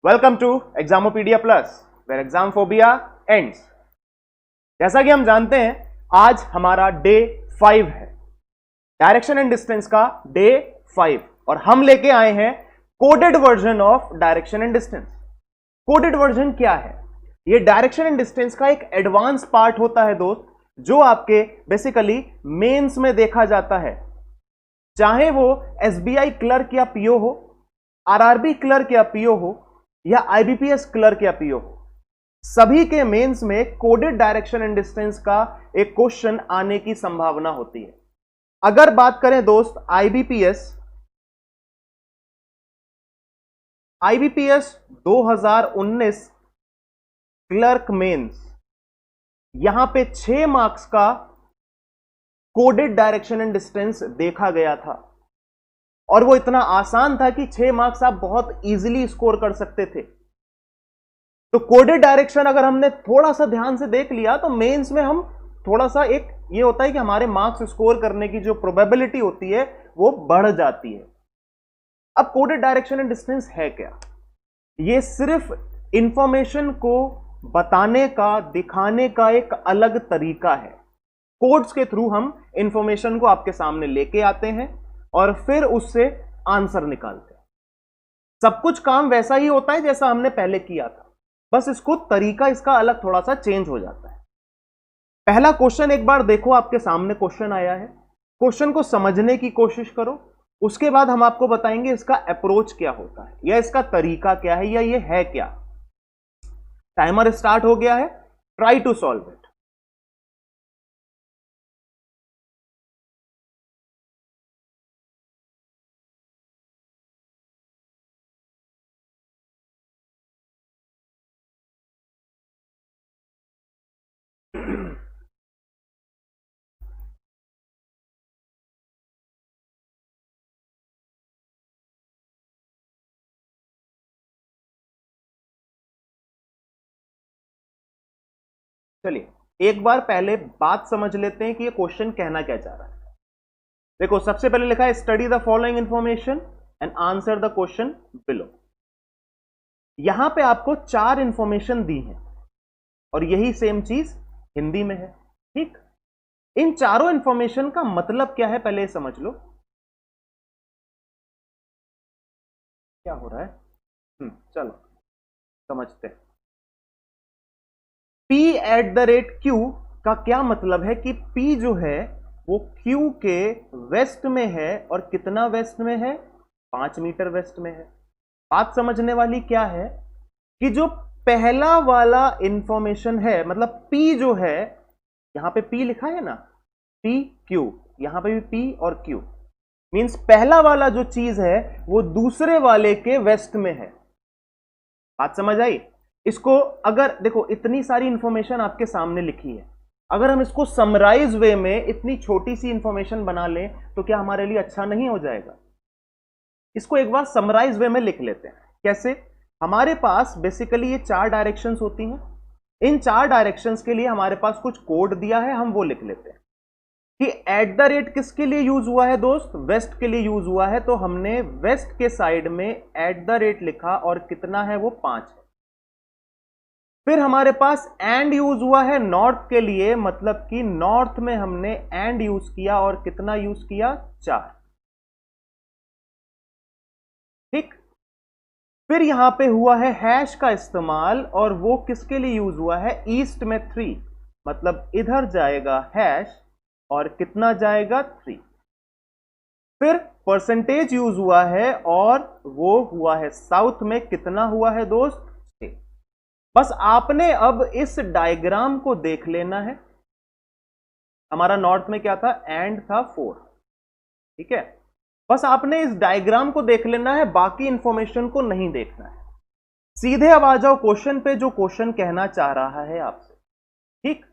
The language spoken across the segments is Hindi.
Welcome to Examopedia plus where exam phobia ends. जैसा कि हम जानते हैं आज हमारा डे 5 है, डायरेक्शन एंड डिस्टेंस का डे 5, और हम लेके आए हैं coded version of direction and distance. Coded version क्या है? ये डायरेक्शन एंड डिस्टेंस का एक एडवांस पार्ट होता है दोस्त, जो आपके बेसिकली मेंस में देखा जाता है, चाहे वो एसबीआई क्लर्क या पीओ हो, आरआरबी क्लर्क या पीओ हो, या आईबीपीएस क्लर्क या पीओ हो। सभी के मेंस में कोडेड डायरेक्शन एंड डिस्टेंस का एक क्वेश्चन आने की संभावना होती है। अगर बात करें दोस्त आईबीपीएस 2019 क्लर्क मेंस, यहां पे 6 मार्क्स का कोडेड डायरेक्शन एंड डिस्टेंस देखा गया था, और वो इतना आसान था कि 6 मार्क्स आप बहुत इजीली स्कोर कर सकते थे। तो कोडेड डायरेक्शन अगर हमने थोड़ा सा ध्यान से देख लिया तो मेंस में हम थोड़ा सा एक ये होता है कि हमारे मार्क्स स्कोर करने की जो प्रोबेबिलिटी होती है वो बढ़ जाती है। अब कोडेड डायरेक्शन एंड डिस्टेंस है क्या? ये सिर्फ इंफॉर्मेशन को बताने का, दिखाने का एक अलग तरीका है। कोड्स के थ्रू हम इंफॉर्मेशन को आपके सामने लेके आते हैं और फिर उससे आंसर निकालते हैं। सब कुछ काम वैसा ही होता है जैसा हमने पहले किया था, बस इसको तरीका इसका अलग थोड़ा सा चेंज हो जाता है। पहला क्वेश्चन एक बार देखो, आपके सामने क्वेश्चन आया है, क्वेश्चन को समझने की कोशिश करो। उसके बाद हम आपको बताएंगे इसका अप्रोच क्या होता है, या इसका तरीका क्या है, या ये है क्या। टाइमर स्टार्ट हो गया है, ट्राई टू सॉल्व इट। चलिए एक बार पहले बात समझ लेते हैं कि ये क्वेश्चन कहना क्या चाह रहा है। देखो सबसे पहले लिखा है study the following information and answer the question below. यहां पे आपको 4 इंफॉर्मेशन दी है और यही सेम चीज हिंदी में है। ठीक, इन चारों इंफॉर्मेशन का मतलब क्या है पहले समझ लो। क्या हो रहा है? चलो समझते हैं। P@Q का क्या मतलब है कि P जो है वो Q के वेस्ट में है, और कितना वेस्ट में है? 5 मीटर वेस्ट में है। बात समझने वाली क्या है कि जो पहला वाला इंफॉर्मेशन है, मतलब P जो है, यहां पे P लिखा है ना, PQ, यहां पे भी P और Q, मींस पहला वाला जो चीज है वो दूसरे वाले के वेस्ट में है। बात समझ आई? इसको अगर देखो, इतनी सारी इंफॉर्मेशन आपके सामने लिखी है, अगर हम इसको समराइज वे में इतनी छोटी सी इंफॉर्मेशन बना लें तो क्या हमारे लिए अच्छा नहीं हो जाएगा? इसको एक बार समराइज वे में लिख लेते हैं। कैसे? हमारे पास बेसिकली ये 4 डायरेक्शंस होती हैं। इन 4 डायरेक्शंस के लिए हमारे पास कुछ कोड दिया है, हम वो लिख लेते हैं कि किसके लिए यूज हुआ है दोस्त? वेस्ट के लिए यूज हुआ है, तो हमने वेस्ट के साइड में लिखा, और कितना है वो? 5 है। फिर हमारे पास एंड यूज हुआ है नॉर्थ के लिए, मतलब कि नॉर्थ में हमने एंड यूज किया, और कितना यूज किया? 4। ठीक, फिर यहां पे हुआ है हैश का इस्तेमाल, और वो किसके लिए यूज हुआ है? ईस्ट में 3, मतलब इधर जाएगा हैश, और कितना जाएगा? 3। फिर परसेंटेज यूज हुआ है, और वो हुआ है साउथ में, कितना हुआ है दोस्त? 6। बस आपने अब इस डायग्राम को देख लेना है। हमारा नॉर्थ में क्या था? एंड था 4। ठीक है, बस आपने इस डायग्राम को देख लेना है, बाकी इंफॉर्मेशन को नहीं देखना है। सीधे अब आ जाओ क्वेश्चन पे, जो क्वेश्चन कहना चाह रहा है आपसे। ठीक,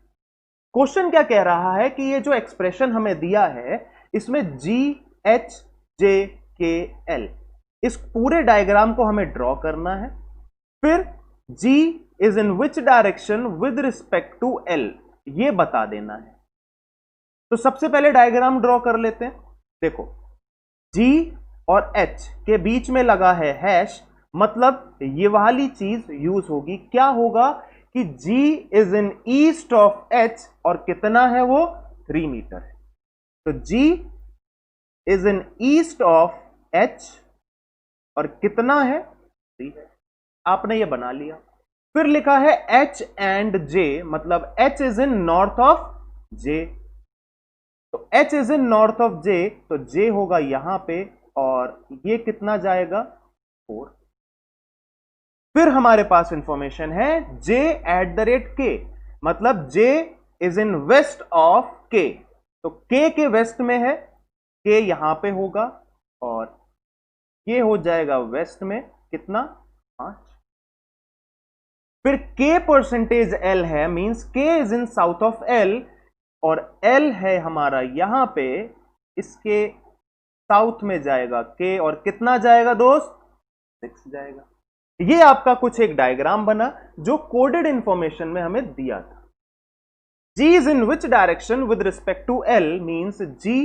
क्वेश्चन क्या कह रहा है कि ये जो एक्सप्रेशन हमें दिया है, इसमें GHJKL, इस पूरे डायग्राम को हमें ड्रॉ करना है। फिर G is in which direction with respect to L, ये बता देना है। तो सबसे पहले डायग्राम ड्रॉ कर लेते हैं। देखो G और H के बीच में लगा है हैश, मतलब ये वाली चीज यूज होगी। क्या होगा कि G is in east of H और कितना है वो 3 मीटर है। तो G is in east of H और कितना है 3 है। आपने ये बना लिया। फिर लिखा है H एंड J, मतलब H is in north of J। तो H is in north of J, तो J होगा यहां पे और ये कितना जाएगा 4। फिर हमारे पास इंफॉर्मेशन है J at the rate K, मतलब J is in west of K। तो K के वेस्ट में है, K यहां पे होगा और ये हो जाएगा वेस्ट में कितना 5। फिर K परसेंटेज L है, means K is in south of L और L है हमारा यहां पे, इसके साउथ में जाएगा K और कितना जाएगा दोस्त 6 जाएगा। ये आपका कुछ एक डायग्राम बना जो कोडेड इंफॉर्मेशन में हमें दिया था। G is in which direction with respect to L means G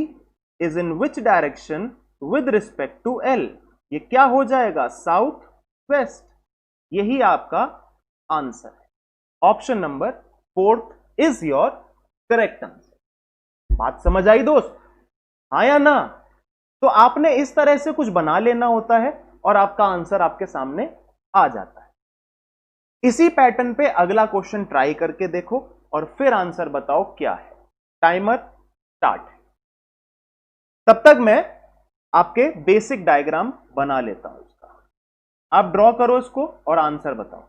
is in which direction with respect to L। ये क्या हो जाएगा साउथ वेस्ट। यही आपका आंसर है। Option number 4 is your correct answer. बात समझ आई दोस्त, हाँ या ना? तो आपने इस तरह से कुछ बना लेना होता है और आपका आंसर आपके सामने आ जाता है। इसी पैटर्न पे अगला क्वेश्चन ट्राई करके देखो और फिर आंसर बताओ क्या है। Timer start. तब तक मैं आपके बेसिक डायग्राम बना लेता हूं उसका। आप ड्रॉ करो इसको और आंसर बताओ।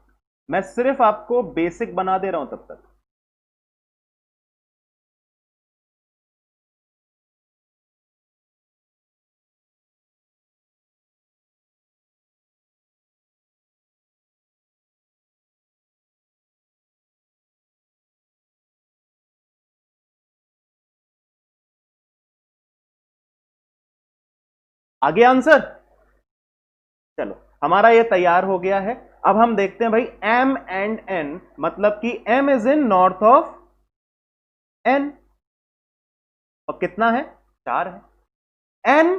मैं सिर्फ आपको बेसिक बना दे रहा हूं तब तक। आगे आंसर, चलो हमारा ये तैयार हो गया है। अब हम देखते हैं भाई M एंड N, मतलब कि M is in north of N और कितना है 4 है। N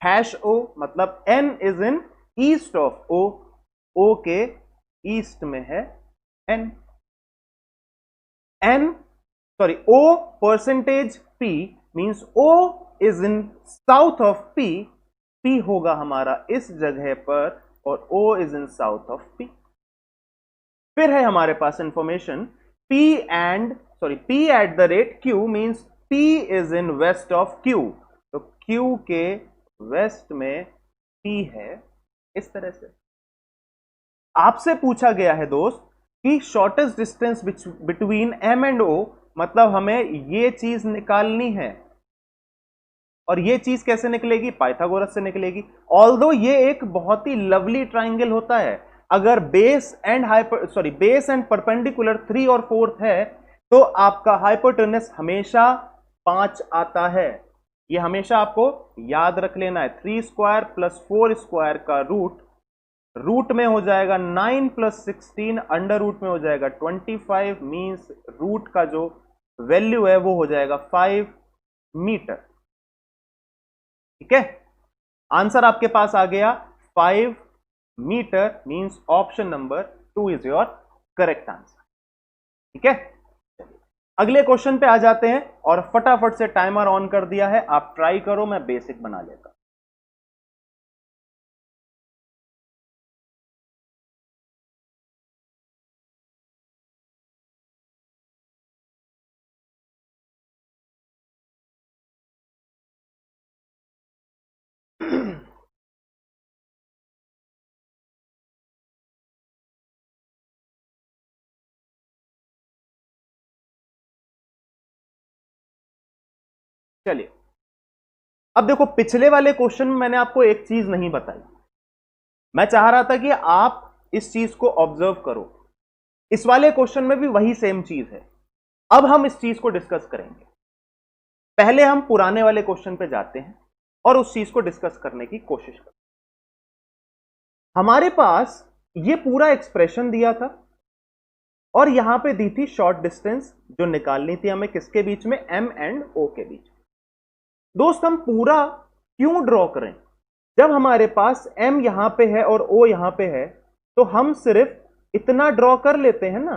हैश O, मतलब N is in east of O, O के ईस्ट में है N। O percentage P means O is in south of P, P होगा हमारा इस जगह पर और O is in south of P। फिर है हमारे पास information P at the rate Q means P is in west of Q। तो Q के वेस्ट में P है। इस तरह से आपसे पूछा गया है दोस्त कि shortest distance between M and O, मतलब हमें ये चीज निकालनी है। और ये चीज कैसे निकलेगी? पाइथागोरस से निकलेगी। ऑल्दो ये एक बहुत ही लवली ट्राइंगल होता है, अगर बेस एंड परपेंडिकुलर 3 और 4 है तो आपका हाइपोटेनस हमेशा 5 आता है। ये हमेशा आपको याद रख लेना है। 3 स्क्वायर प्लस 4 स्क्वायर का रूट में हो जाएगा 9 प्लस 16, अंडर रूट में हो जाएगा 25, मींस रूट का जो वैल्यू है वो हो जाएगा 5 मीटर। ठीक है, आंसर आपके पास आ गया 5 meter, means option number 2 is your correct answer. ठीक है, अगले क्वेश्चन पे आ जाते हैं और फटाफट से टाइमर ऑन कर दिया है। आप ट्राई करो, मैं बेसिक बना लेता। चलिए, अब देखो पिछले वाले क्वेश्चन में मैंने आपको एक चीज नहीं बताई। मैं चाह रहा था कि आप इस चीज को ऑब्जर्व करो। इस वाले क्वेश्चन में भी वही सेम चीज है। अब हम इस चीज को डिस्कस करेंगे। पहले हम पुराने वाले क्वेश्चन पे जाते हैं और उस चीज को डिस्कस करने की कोशिश करते हैं। हमारे पास ये पूरा एक्सप्रेशन दिया था और यहां पे दी थी शॉर्ट डिस्टेंस जो निकालनी थी हमें, किसके बीच में? M एंड O के बीच। दोस्त हम पूरा क्यों ड्रॉ करें? जब हमारे पास m यहां पे है और o यहां पे है तो हम सिर्फ इतना ड्रॉ कर लेते हैं ना,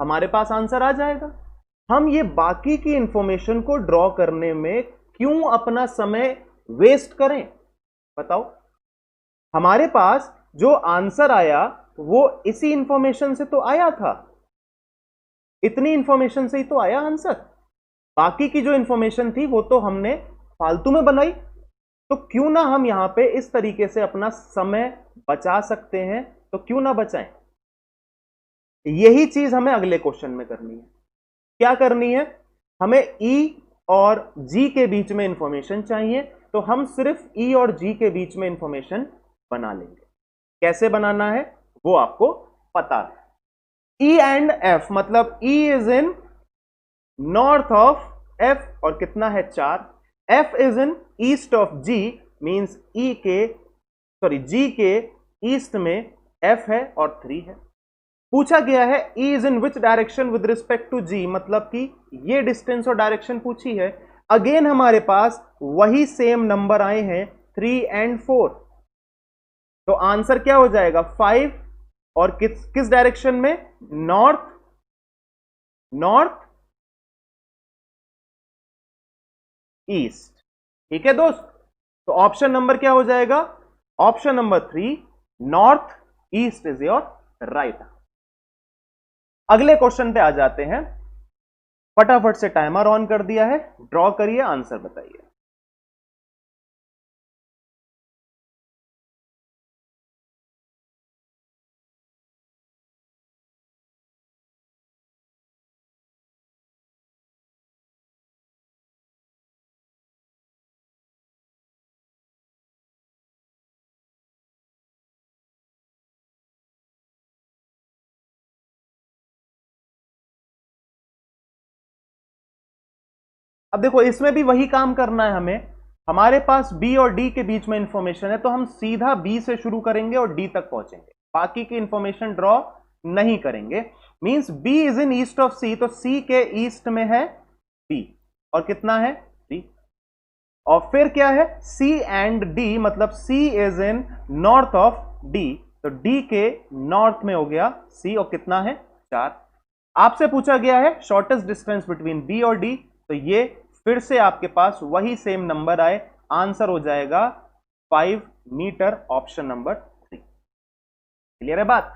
हमारे पास आंसर आ जाएगा। हम ये बाकी की इंफॉर्मेशन को ड्रॉ करने में क्यों अपना समय वेस्ट करें? बताओ। हमारे पास जो आंसर आया वो इसी इंफॉर्मेशन से तो आया था, इतनी इंफॉर्मेशन से ही तो आया आंसर। बाकी की जो इंफॉर्मेशन थी वो तो हमने फालतू में बनाई। तो क्यों ना हम यहां पे इस तरीके से अपना समय बचा सकते हैं, तो क्यों ना बचाएं। यही चीज हमें अगले क्वेश्चन में करनी है। क्या करनी है? हमें E और G के बीच में इंफॉर्मेशन चाहिए, तो हम सिर्फ E और G के बीच में इंफॉर्मेशन बना लेंगे। कैसे बनाना है वो आपको पता है। E एंड F, मतलब E is in north of F और कितना है 4, F is in east of G, means G के ईस्ट में F है और 3 है। पूछा गया है E is in which direction with respect to G, मतलब कि ये डिस्टेंस और डायरेक्शन पूछी है। अगेन हमारे पास वही सेम नंबर आए हैं 3 एंड 4, तो आंसर क्या हो जाएगा 5, और किस डायरेक्शन में? North east. ठीक है दोस्त, तो ऑप्शन नंबर क्या हो जाएगा? Option number 3, north east is your right. अगले क्वेश्चन पे आ जाते हैं। फटाफट से टाइमर ऑन कर दिया है, ड्रॉ करिए, आंसर बताइए। अब देखो इसमें भी वही काम करना है हमें। हमारे पास बी और डी के बीच में इंफॉर्मेशन है, तो हम सीधा बी से शुरू करेंगे और डी तक पहुंचेंगे, बाकी की इंफॉर्मेशन ड्रॉ नहीं करेंगे। Means B is in east of C, तो सी के ईस्ट में है बी और कितना है 3, और फिर क्या है सी एंड डी, मतलब C is in north of D, तो डी के नॉर्थ में हो गया सी और कितना है 4। आपसे पूछा गया है शॉर्टेस्ट डिस्टेंस बिटवीन बी और डी, तो ये फिर से आपके पास वही सेम नंबर आए, आंसर हो जाएगा 5 मीटर, ऑप्शन नंबर 3। क्लियर है बात?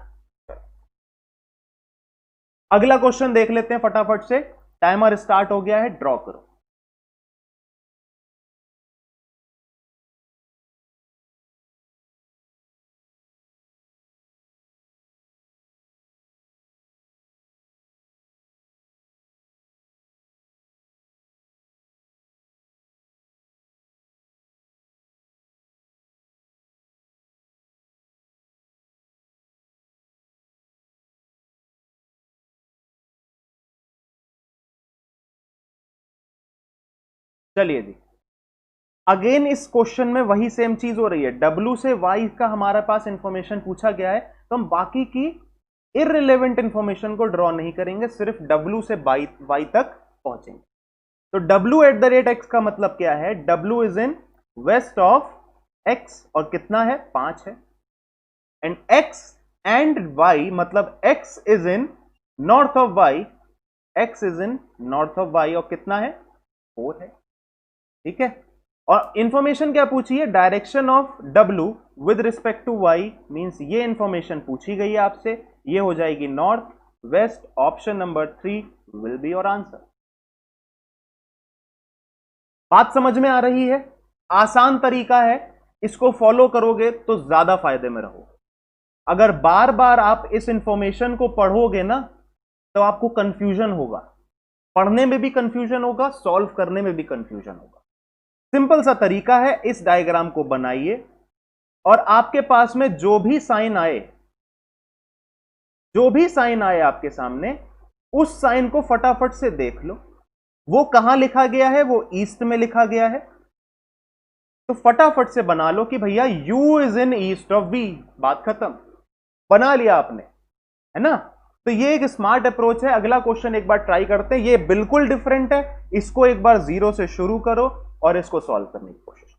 अगला क्वेश्चन देख लेते हैं फटाफट से, टाइमर स्टार्ट हो गया है, ड्रॉ करो। चलिए जी, अगेन इस क्वेश्चन में वही सेम चीज हो रही है। W से Y का हमारे पास इंफॉर्मेशन पूछा गया है, तो हम बाकी की इररिलेवेंट इंफॉर्मेशन को ड्रॉ नहीं करेंगे, सिर्फ W से Y तक पहुंचेंगे। तो W@x का मतलब क्या है? W is in west of X और कितना है 5 है, एंड X एंड Y, मतलब X is in north of Y, X is in north of Y और कितना है 4 है। ठीक है, और इंफॉर्मेशन क्या पूछी है? Direction of W with respect to Y, means ये इंफॉर्मेशन पूछी गई है आपसे, ये हो जाएगी north west, option number 3 will be your answer. बात समझ में आ रही है? आसान तरीका है, इसको फॉलो करोगे तो ज्यादा फायदे में रहोगे। अगर बार बार आप इस इंफॉर्मेशन को पढ़ोगे ना तो आपको कंफ्यूजन होगा, पढ़ने में भी कंफ्यूजन होगा, सॉल्व करने में भी कंफ्यूजन होगा। सिंपल सा तरीका है, इस डायग्राम को बनाइए और आपके पास में जो भी साइन आए आपके सामने, उस साइन को फटाफट से देख लो। वो कहां लिखा गया है? वो ईस्ट में लिखा गया है, तो फटाफट से बना लो कि भैया U is in east of B, बात खत्म, बना लिया आपने, है ना? तो ये एक स्मार्ट अप्रोच है। अगला क्वेश्चन एक बार ट्राई करते हैं, ये बिल्कुल डिफरेंट है, इसको एक बार 0 से शुरू करो और इसको सॉल्व करने की कोशिश।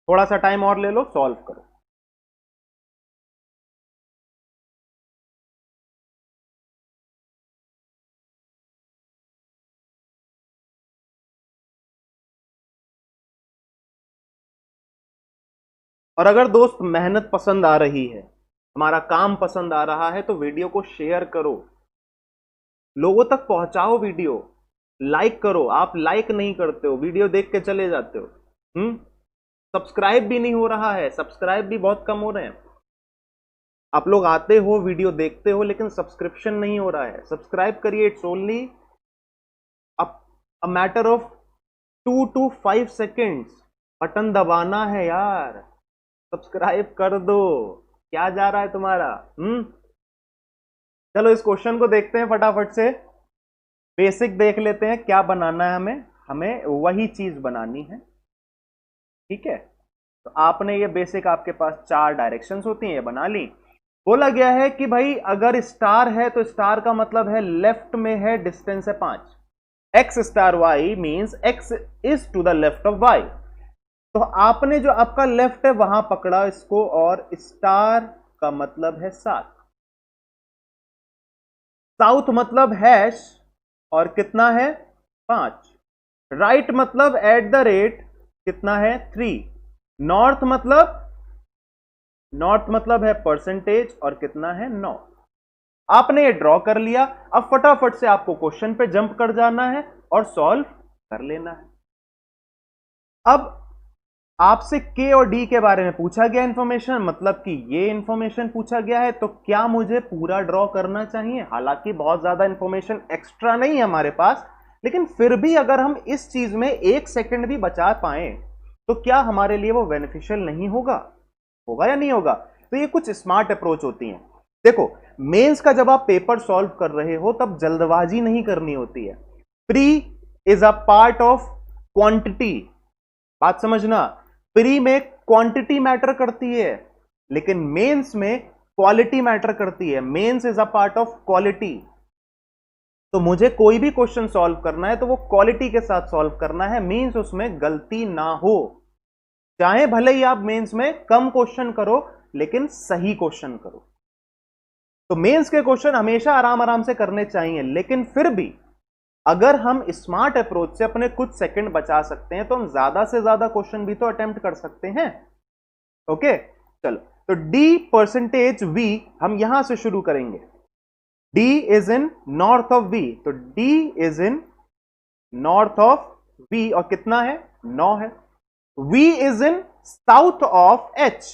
थोड़ा सा टाइम और ले लो, सॉल्व करो। और अगर दोस्त मेहनत पसंद आ रही है, हमारा काम पसंद आ रहा है, तो वीडियो को शेयर करो, लोगों तक पहुंचाओ वीडियो, लाइक करो। आप लाइक नहीं करते हो, वीडियो देख के चले जाते हो। सब्सक्राइब भी नहीं हो रहा है, सब्सक्राइब भी बहुत कम हो रहे हैं। आप लोग आते हो, वीडियो देखते हो, लेकिन सब्सक्रिप्शन नहीं हो रहा है। सब्सक्राइब करिए, it's only a matter of 2 to 5 seconds। Button दबाना है यार, सब्सक्राइब कर दो। क्या जा रहा है तुम्हारा? चलो इस क्वेश्चन को देखते हैं फटाफट से। बेसिक देख लेते हैं क्या बनाना है हमें। हमें वही चीज बनानी है, ठीक है। तो आपने ये बेसिक, आपके पास 4 डायरेक्शंस होती हैं, ये बना ली। बोला गया है कि भाई अगर स्टार है तो स्टार का मतलब है लेफ्ट में है, डिस्टेंस है 5। X star Y means X is to the left of Y. तो आपने जो आपका लेफ्ट है वहां पकड़ा इसको, और स्टार का मतलब है 7। साउथ मतलब हैश, और कितना है? 5। राइट मतलब एट द रेट, कितना है? 3। नॉर्थ मतलब है परसेंटेज, और कितना है? 9। आपने ये ड्रॉ कर लिया। अब फटाफट से आपको क्वेश्चन पे जंप कर जाना है और सॉल्व कर लेना है। अब आपसे के और डी के बारे में पूछा गया इंफॉर्मेशन, मतलब कि ये इंफॉर्मेशन पूछा गया है, तो क्या मुझे पूरा ड्रॉ करना चाहिए? हालांकि बहुत ज्यादा इंफॉर्मेशन एक्स्ट्रा नहीं है हमारे पास, लेकिन फिर भी अगर हम इस चीज में 1 सेकंड भी बचा पाए तो क्या हमारे लिए वो बेनिफिशियल नहीं होगा? होगा या नहीं होगा? तो ये कुछ स्मार्ट अप्रोच होती है। देखो, मेंस का जब आप पेपर सॉल्व कर रहे हो तब जल्दबाजी नहीं करनी होती है। Pre is a part of quantity. बात समझना, प्री में क्वांटिटी मैटर करती है, लेकिन मेंस में क्वालिटी मैटर करती है। Mains is a part of quality. तो मुझे कोई भी क्वेश्चन सॉल्व करना है तो वो क्वालिटी के साथ सॉल्व करना है, मींस उसमें गलती ना हो। चाहे भले ही आप मेंस में कम क्वेश्चन करो, लेकिन सही क्वेश्चन करो। तो मेंस के क्वेश्चन हमेशा आराम आराम से करने चाहिए, लेकिन फिर भी अगर हम स्मार्ट अप्रोच से अपने कुछ सेकंड बचा सकते हैं तो हम ज्यादा से ज्यादा क्वेश्चन भी तो अटेम्प्ट कर सकते हैं। ओके, चलो। तो डी परसेंटेज वी हम यहां से शुरू करेंगे। D is in north of V, तो D is in north of V, और कितना है? 9 है। V is in south of H,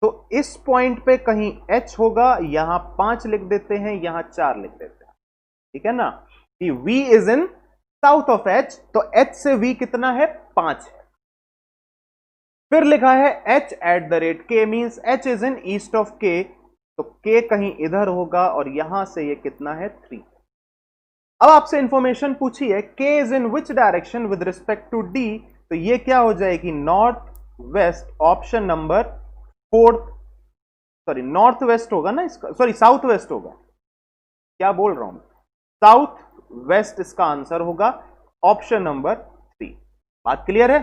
तो इस पॉइंट पे कहीं एच होगा, यहां 5 लिख देते हैं, यहां 4 लिख देते हैं, ठीक है ना। कि V is in south of H, तो H से V कितना है? 5 है। फिर लिखा है H eight the rate K, means H is in east of K, तो K कहीं इधर होगा, और यहां से ये कितना है? 3। अब आपसे इंफॉर्मेशन पूछी है K is in which direction with respect to D, तो ये क्या हो जाएगी? North west. Option number 4, sorry north west होगा ना इसका, सॉरी साउथ वेस्ट होगा, क्या बोल रहा हूं? साउथ वेस्ट इसका आंसर होगा, ऑप्शन नंबर 3। बात क्लियर है?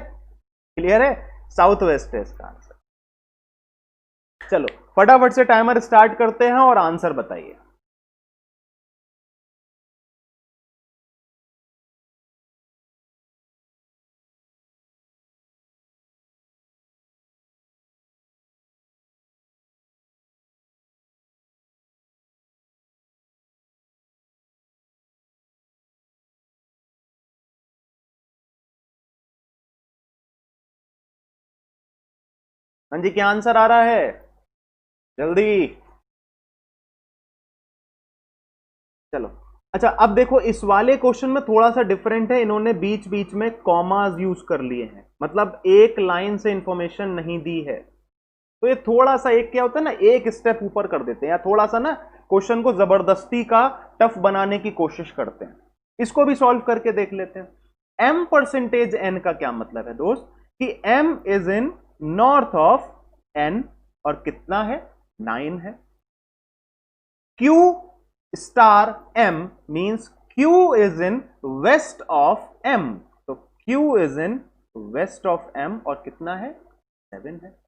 क्लियर है, साउथ वेस्ट है इसका आंसर। चलो फटाफट से टाइमर स्टार्ट करते हैं और आंसर बताइए। हाँ जी, क्या आंसर आ रहा है? जल्दी। चलो अच्छा, अब देखो इस वाले क्वेश्चन में थोड़ा सा डिफरेंट है, इन्होंने बीच बीच में कॉमास यूज कर लिए हैं, मतलब एक लाइन से इंफॉर्मेशन नहीं दी है। तो ये थोड़ा सा, एक क्या होता है ना, एक स्टेप ऊपर कर देते हैं, या थोड़ा सा ना क्वेश्चन को जबरदस्ती का टफ बनाने की कोशिश करते हैं। इसको भी सॉल्व करके देख लेते हैं। एम परसेंटेज एन का क्या मतलब है दोस्त? कि M is in north of N, और कितना है? 9 है। Q star M means Q is in west of M, तो Q is in west of M और कितना है 7 है।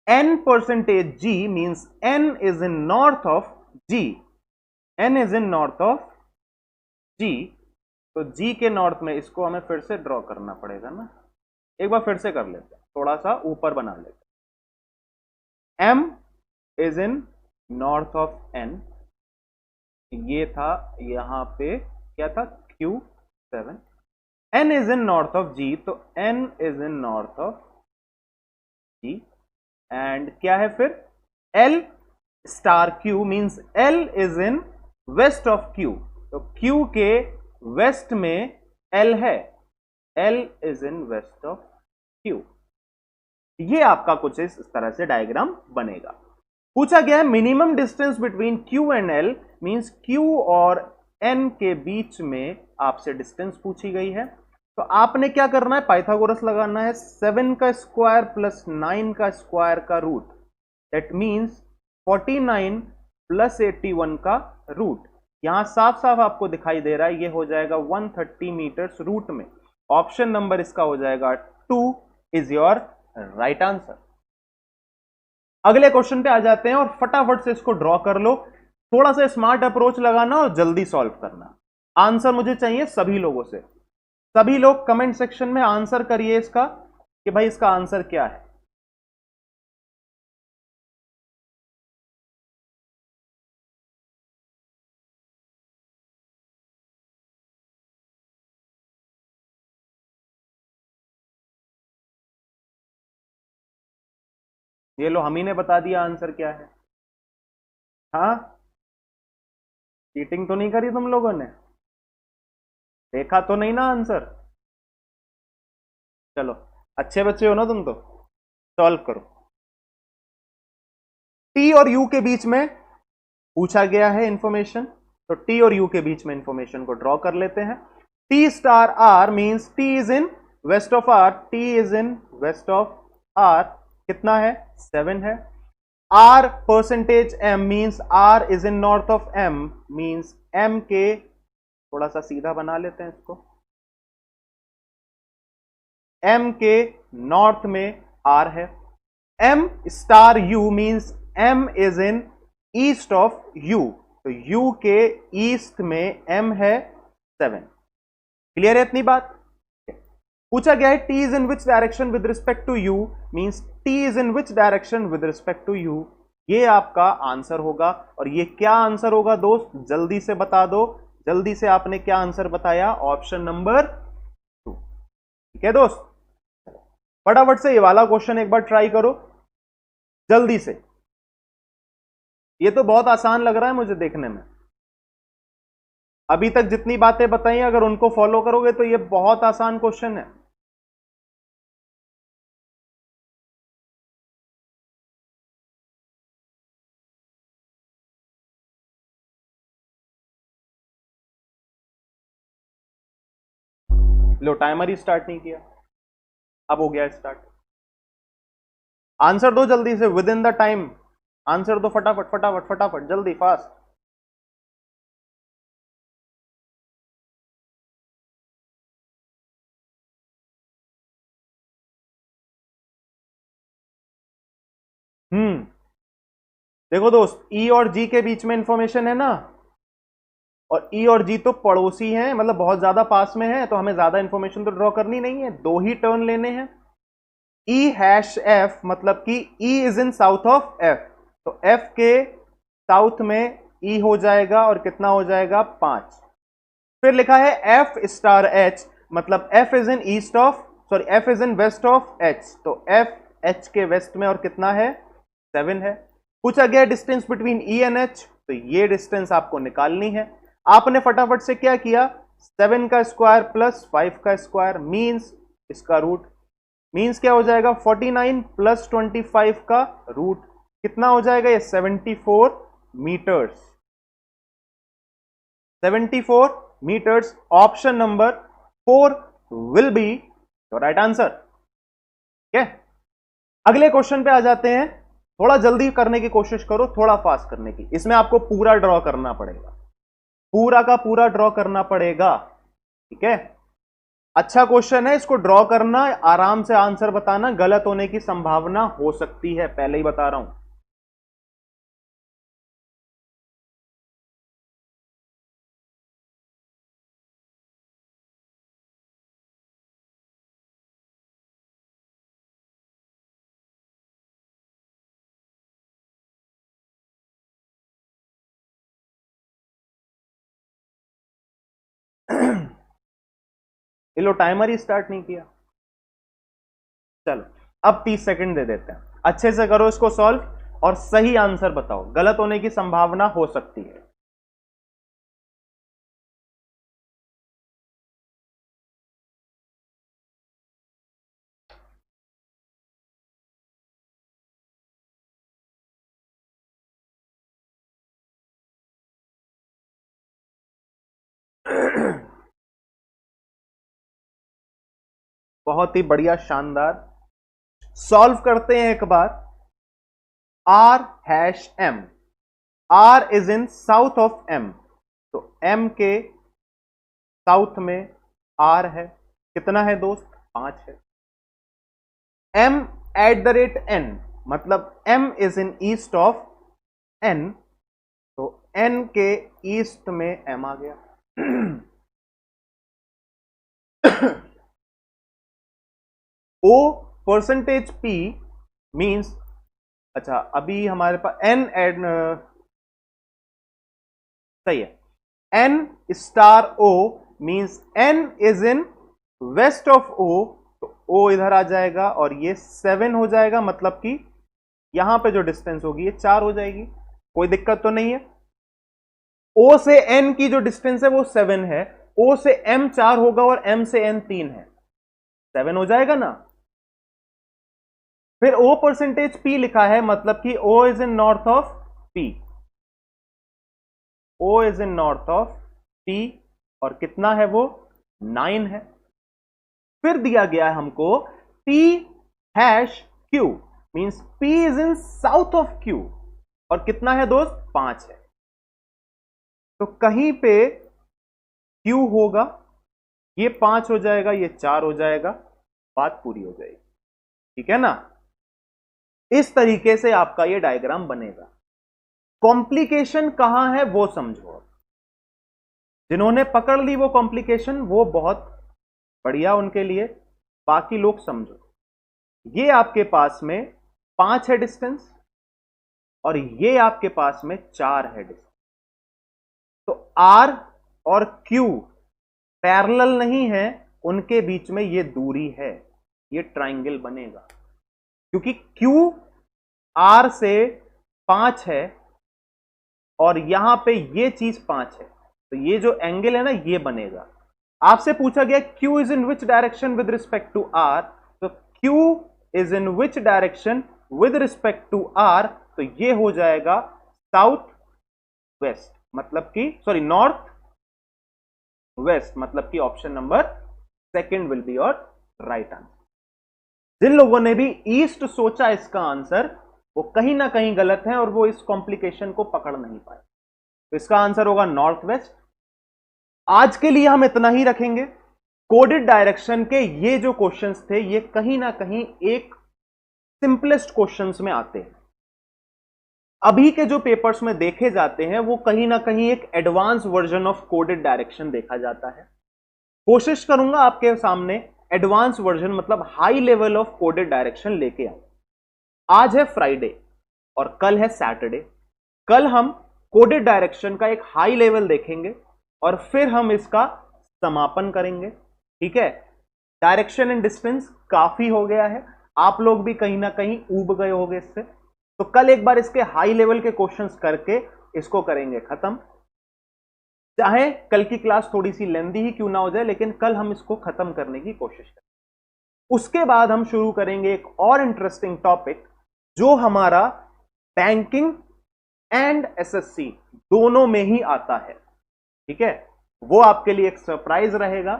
n% g means n is in north of g, n is in north of g, तो g के नॉर्थ में इसको हमें फिर से ड्रॉ करना पड़ेगा ना, एक बार फिर से कर लेते हैं, थोड़ा सा ऊपर बना लेते हैं। m is in north of n, ये था यहां पे क्या था Q7, n is in north of g, तो n is in north of g, and क्या है फिर L star Q means L is in west of Q, तो Q के वेस्ट में L है, L is in west of Q। ये आपका कुछ इस तरह से डायग्राम बनेगा। पूछा गया है minimum distance between Q and L means Q और N के बीच में आपसे डिस्टेंस पूछी गई है, तो आपने क्या करना है, पाइथागोरस लगाना है, 7 का स्क्वायर प्लस 9 का स्क्वायर का रूट, दैट मींस 49 प्लस 81 का रूट। यहां साफ साफ आपको दिखाई दे रहा है, ये हो जाएगा 130 मीटर्स रूट में। ऑप्शन नंबर इसका हो जाएगा 2 इज योर राइट आंसर। अगले क्वेश्चन पे आ जाते हैं और फटाफट से इसको ड्रॉ कर लो, थोड़ा सा स्मार्ट अप्रोच लगाना और जल्दी सॉल्व करना। आंसर मुझे चाहिए सभी लोगों से, सभी लोग कमेंट सेक्शन में आंसर करिए इसका कि भाई इसका आंसर क्या है। ये लो, हम ही ने बता दिया आंसर क्या है। हाँ, चीटिंग तो नहीं करी तुम लोगों ने, देखा तो नहीं ना आंसर। चलो अच्छे बच्चे हो ना तुम, तो सॉल्व करो। टी और यू के बीच में पूछा गया है इंफॉर्मेशन, तो टी और यू के बीच में इंफॉर्मेशन को ड्रॉ कर लेते हैं। T star R means T is in west of R, T is in west of R, कितना है 7 है। R percentage M means R is in north of M, means M के, थोड़ा सा सीधा बना लेते हैं इसको, एम के नॉर्थ में आर है। M star U means M is in east of U, तो यू के ईस्ट में एम है 7। क्लियर है इतनी बात। पूछा गया है T is in which direction with respect to U means T is in which direction with respect to U, ये आपका आंसर होगा। और ये क्या आंसर होगा दोस्त, जल्दी से बता दो, जल्दी से आपने क्या आंसर बताया, ऑप्शन नंबर 2। ठीक है दोस्त, फटाफट से ये वाला क्वेश्चन एक बार ट्राई करो जल्दी से, ये तो बहुत आसान लग रहा है मुझे देखने में। अभी तक जितनी बातें बताई अगर उनको फॉलो करोगे तो ये बहुत आसान क्वेश्चन है। लो, टाइमर ही स्टार्ट नहीं किया, अब हो गया स्टार्ट। आंसर दो जल्दी से, with in the time answer दो, फटाफट फटाफट फटाफट, जल्दी फास्ट। देखो दोस्त, ई और जी के बीच में इंफॉर्मेशन है ना, और ई और जी तो पड़ोसी हैं, मतलब बहुत ज्यादा पास में है, तो हमें ज्यादा इंफॉर्मेशन तो ड्रॉ करनी नहीं है, 2 ही टर्न लेने हैं। ई हैश एफ मतलब कि E is in south of F, तो एफ के साउथ में ई हो जाएगा और कितना हो जाएगा 5। फिर लिखा है एफ स्टार एच मतलब F is in east of, sorry F is in west of H, तो एफ एच के वेस्ट में और कितना है 7 है। पूछा गया distance between E and H, तो ये डिस्टेंस आपको निकालनी है। आपने फटाफट से क्या किया, 7 का स्क्वायर प्लस 5 का स्क्वायर मींस इसका रूट, मींस क्या हो जाएगा 49 प्लस 25 का रूट, कितना हो जाएगा ये 74 meters, 74 meters. Option number 4 will be your right answer. ठीक है, अगले क्वेश्चन पे आ जाते हैं। थोड़ा जल्दी करने की कोशिश करो, थोड़ा फास्ट करने की, इसमें आपको पूरा ड्रॉ करना पड़ेगा, पूरा का पूरा ड्रॉ करना पड़ेगा। ठीक है, अच्छा क्वेश्चन है, इसको ड्रॉ करना, आराम से आंसर बताना, गलत होने की संभावना हो सकती है, पहले ही बता रहा हूं। ये लो, टाइमर ही स्टार्ट नहीं किया। चलो, अब 30 सेकंड दे देते हैं, अच्छे से करो इसको सॉल्व और सही आंसर बताओ, गलत होने की संभावना हो सकती है। बहुत ही बढ़िया, शानदार। सॉल्व करते हैं एक बार। R#M, R is in south of M, तो M के साउथ में R है, कितना है दोस्त, 5 है। M@N, मतलब M is in east of N, तो N के ईस्ट में M आ गया। O परसेंटेज P मींस, अच्छा अभी हमारे पास N एड सही है, N star O means N is in west of O, तो O इधर आ जाएगा और ये 7 हो जाएगा, मतलब कि यहां पे जो डिस्टेंस होगी ये 4 हो जाएगी, कोई दिक्कत तो नहीं है। O से N की जो डिस्टेंस है वो 7 है, O से M 4 होगा और M से N 3 है, 7 हो जाएगा ना। फिर O परसेंटेज P लिखा है, मतलब कि O is in north of P, O is in north of P, और कितना है वो, 9 है। फिर दिया गया है हमको P#Q means P is in south of Q, और कितना है दोस्त, 5 है। तो कहीं पे Q होगा, ये 5 हो जाएगा, ये 4 हो जाएगा, बात पूरी हो जाएगी, ठीक है ना। इस तरीके से आपका ये डायग्राम बनेगा। कॉम्प्लिकेशन कहां है वो समझो, जिन्होंने पकड़ ली वो कॉम्प्लिकेशन, वो बहुत बढ़िया उनके लिए, बाकी लोग समझो। ये आपके पास में 5 है डिस्टेंस, और ये आपके पास में 4 है डिस्टेंस, तो R और Q पैरेलल नहीं है, उनके बीच में ये दूरी है, ये ट्राइंगल बनेगा, क्योंकि Q R से 5 है और यहां पे ये चीज 5 है, तो ये जो एंगल है ना ये बनेगा। आपसे पूछा गया Q is in which direction with respect to R, तो Q is in which direction with respect to R, तो ये हो जाएगा साउथ वेस्ट, मतलब कि सॉरी नॉर्थ वेस्ट, मतलब कि option number second will be your right answer. जिन लोगों ने भी ईस्ट सोचा इसका आंसर, वो कहीं ना कहीं गलत है और वो इस कॉम्प्लिकेशन को पकड़ नहीं पाए, तो इसका आंसर होगा नॉर्थ वेस्ट। आज के लिए हम इतना ही रखेंगे। कोडेड डायरेक्शन के ये जो क्वेश्चंस थे, ये कहीं ना कहीं एक सिंपलेस्ट क्वेश्चंस में आते हैं। अभी के जो पेपर्स में देखे जाते हैं वो कहीं ना कहीं एक advance version of coded direction देखा जाता है। कोशिश करूंगा आपके सामने एडवांस वर्जन, मतलब high level of coded direction लेके आऊं। आज है फ्राइडे और कल है सैटरडे, कल हम कोडेड डायरेक्शन का एक हाई लेवल देखेंगे और फिर हम इसका समापन करेंगे, ठीक है। डायरेक्शन एंड डिस्टेंस काफी हो गया है, आप लोग भी कहीं ना कहीं ऊब गए होंगे इससे, तो कल एक बार इसके हाई लेवल के क्वेश्चंस करके इसको करेंगे खत्म। चाहे कल की क्लास थोड़ी सी लेंदी ही क्यों ना हो जाए, लेकिन कल हम इसको खत्म करने की कोशिश करें। उसके बाद हम शुरू करेंगे एक और इंटरेस्टिंग टॉपिक, जो हमारा बैंकिंग एंड एसएससी दोनों में ही आता है, ठीक है। वो आपके लिए एक सरप्राइज रहेगा,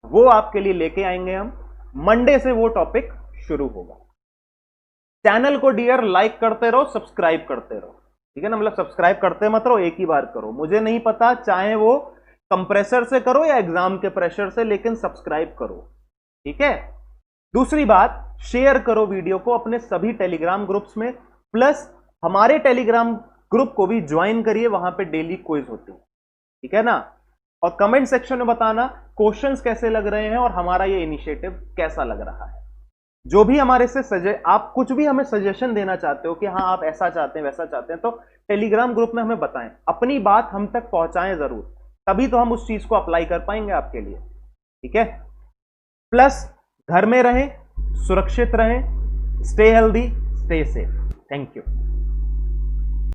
वो आपके लिए लेके आएंगे हम। मंडे से वो टॉपिक शुरू होगा। चैनल को डियर लाइक करते रहो, सब्सक्राइब करते रहो, ठीक है ना, मतलब सब्सक्राइब करते मत रहो, एक ही बार करो। मुझे नहीं पता, चाहे वो कंप्रेसर से करो या एग्जाम के प्रेशर से, लेकिन सब्सक्राइब करो, ठीक है। दूसरी बात, शेयर करो वीडियो को अपने सभी टेलीग्राम ग्रुप्स में, प्लस हमारे टेलीग्राम ग्रुप को भी ज्वाइन करिए, वहां पे डेली क्विज होती है, ठीक है ना। और कमेंट सेक्शन में बताना क्वेश्चंस कैसे लग रहे हैं और हमारा ये इनिशिएटिव कैसा लग रहा है। जो भी हमारे से आप कुछ भी हमें सजेशन देना चाहते हो कि हाँ आप ऐसा चाहते हैं वैसा चाहते हैं, तो टेलीग्राम ग्रुप में हमें बताएं, अपनी बात हम तक पहुंचाएं जरूर, तभी तो हम उस चीज को अप्लाई कर पाएंगे आपके लिए, ठीक है। प्लस घर में रहें, सुरक्षित रहें, stay healthy, stay safe. Thank you.